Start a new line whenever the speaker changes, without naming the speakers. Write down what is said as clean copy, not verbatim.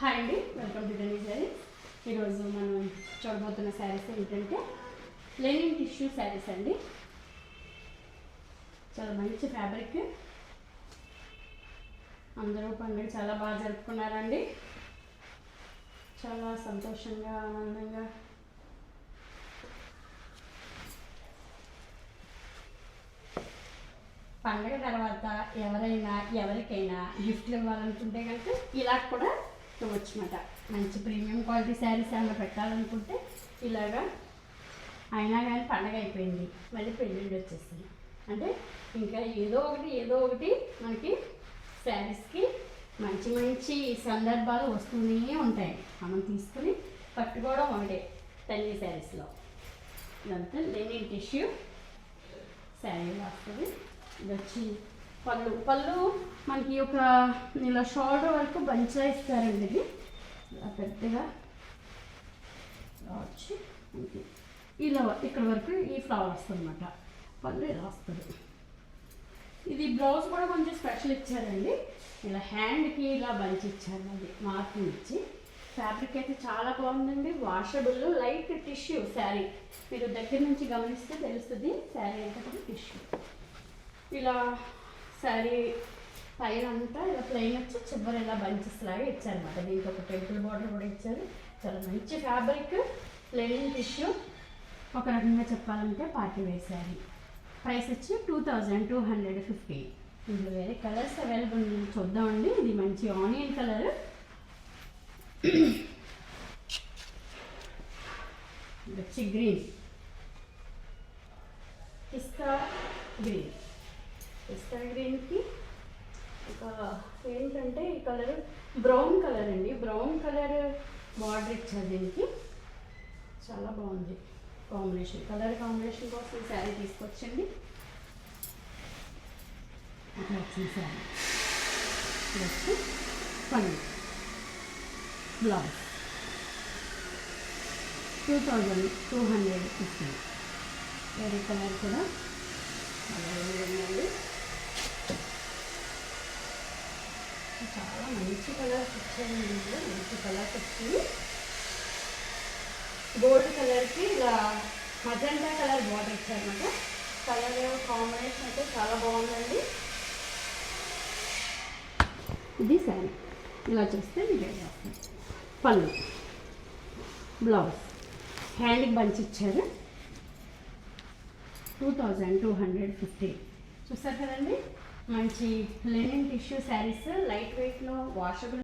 Hi అండి, welcome to deny saris. ఈరోజు మనం చూడబోతున్న శారీస్ ఏంటంటే లెనిన్ టిష్యూ శారీస్ అండి. చాలా మంచి ఫ్యాబ్రిక్. అందరూ పండుగ చాలా బాగా జరుపుకున్నారండి. చాలా సంతోషంగా ఆనందంగా పండగ తర్వాత ఎవరికైనా గిఫ్ట్లు ఇవ్వాలనుకుంటే కనుక ఇలా కూడా ఇవ్వచ్చు అన్నమాట. మంచి ప్రీమియం క్వాలిటీ శారీస్ ఏమైనా పెట్టాలనుకుంటే ఇలాగా. అయినా కానీ పండగ అయిపోయింది, మళ్ళీ పెళ్ళిళ్ళు వచ్చేస్తుంది అంటే ఇంకా ఏదో ఒకటి మనకి శారీస్కి మంచి మంచి సందర్భాలు వస్తూనే ఉంటాయి. మనం తీసుకుని కట్టుకోవడం ఒకటే. తల్లి శారీస్లో ఇదంతా లెనిన్ టిష్యూ శారీ వస్తుంది. ఇది వచ్చి పళ్ళు మనకి ఒక ఇలా షోల్డర్ వరకు బంచా ఇస్తారండి. ఇది ఇలా పెద్దగా వచ్చి మనకి ఇలా ఇక్కడ వరకు ఈ ఫ్లవర్ వస్తుంది అన్నమాట. పళ్ళు ఇలా వస్తుంది. ఇది బ్లౌజ్ కూడా కొంచెం స్పెషల్ ఇచ్చారండి. ఇలా హ్యాండ్కి ఇలా బంచ్ ఇచ్చారు. అది మార్కింగ్ ఇచ్చి. ఫ్యాబ్రిక్ అయితే చాలా బాగుందండి. Washable light tissue sari. మీరు దగ్గర నుంచి గమనిస్తే తెలుస్తుంది శారీ అంటే కూడా టిష్యూ. ఇలా శారీ పైన అంతా ఇలా ప్లెయిన్ వచ్చి చివరి ఇలా బంచెస్ లాగా ఇచ్చారన్నమాట. దీనికి ఒక టెంపుల్ బార్డర్ కూడా ఇచ్చారు. చాలా మంచి ఫ్యాబ్రిక్ లెనిన్ టిష్యూ. ఒక రకంగా చెప్పాలంటే పార్టీ వేర్ శారీ. ప్రైస్ వచ్చి 2250. ఇందులో వేరే కలర్స్ అవైలబుల్ చూద్దామండి. ఇది మంచి ఆనియన్ కలర్, వచ్చి గ్రీన్, పిస్తా గ్రీన్కి ఒక ఏంటంటే ఈ కలర్ బ్రౌన్ కలర్ అండి. బ్రౌన్ కలర్ బార్డర్ ఇచ్చారు దీనికి. చాలా బాగుంది కాంబినేషన్. కలర్ కాంబినేషన్ కోసం ఈ శారీ తీసుకొచ్చండి. అట్లా వచ్చింది శారీ. వచ్చి పన్ను బ్లౌజ్ 2250. వేరే కలర్ కూడా అలాగే. చాలా మంచి కలర్స్ వచ్చాయండి. మంచి కలర్స్ వచ్చింది. గోల్డ్ కలర్కి ఇలా మజంటా కలర్ బార్డర్ ఇచ్చారన్నమాట. కలర్ కాంబినేషన్ అయితే చాలా బాగుందండి. ఇది శారీ ఇలా చూస్తే మీకు వస్తుంది. పళ్ళు బ్లౌజ్ హ్యాండ్కి బంచ్ ఇచ్చారు. 2250. చూస్తారు కదండి, మంచి లెనిన్ టిష్యూ శారీస్. లైట్ వెయిట్లో వాషబుల్.